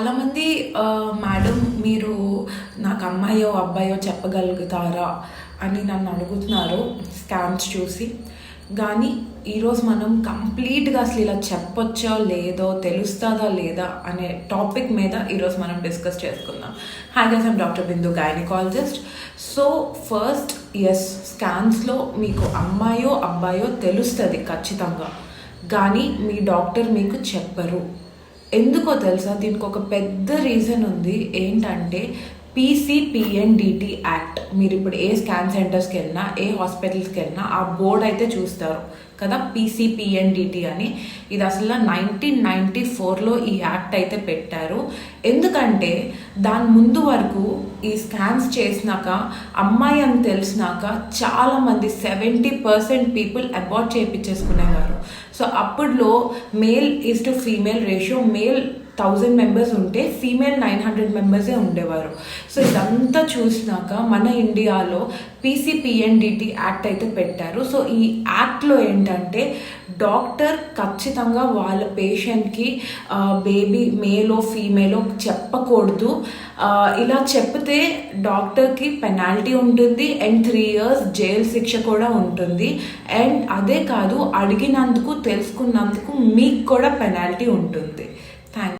చాలామంది మేడం మీరు నాకు అమ్మాయో అబ్బాయో చెప్పగలుగుతారా అని నన్ను అడుగుతున్నారు స్కాన్స్ చూసి. కానీ ఈరోజు మనం కంప్లీట్గా అసలు ఇలా చెప్పొచ్చో లేదో తెలుస్తుందా లేదా అనే టాపిక్ మీద ఈరోజు మనం డిస్కస్ చేసుకుందాం. Hi guys, I'm doctor Bindu, gynaecologist. So first, yes, స్కాన్స్లో మీకు అమ్మాయో అబ్బాయో తెలుస్తుంది ఖచ్చితంగా, కానీ మీ డాక్టర్ మీకు చెప్పరు. ఎందుకో తెలుసా? దీనికి ఒక పెద్ద రీజన్ ఉంది. ఏంటంటే పీసీపీఎన్డిటీ యాక్ట్. మీరు ఇప్పుడు ఏ స్కాన్ సెంటర్స్కి వెళ్ళినా, ఏ హాస్పిటల్స్కి వెళ్ళినా ఆ బోర్డు అయితే చూస్తారు కదా, పీసీపీఎన్డిటీ అని. ఇది అసలు 1994లో ఈ యాక్ట్ అయితే పెట్టారు. ఎందుకంటే దాని ముందు వరకు ఈ స్కాన్స్ చేసినాక అమ్మాయి అని తెలిసినాక చాలామంది 70% పీపుల్ అబార్ట్ చేయించేసుకునేవారు. సో అప్పుడులో male is to female ratio, male 1000 members ఉంటే ఫీమేల్ 900 మెంబర్సే ఉండేవారు. సో ఇదంతా చూసినాక మన ఇండియాలో పీసీపీఎన్డిటీ యాక్ట్ అయితే పెట్టారు. సో ఈ యాక్ట్లో ఏంటంటే డాక్టర్ ఖచ్చితంగా వాళ్ళ పేషెంట్కి బేబీ మేలో ఫీమేలో చెప్పకూడదు. ఇలా చెప్తే డాక్టర్కి పెనాల్టీ ఉంటుంది అండ్ 3 years జైలు శిక్ష కూడా ఉంటుంది. అండ్ అదే కాదు, అడిగినందుకు తెలుసుకున్నందుకు మీకు కూడా పెనాల్టీ ఉంటుంది.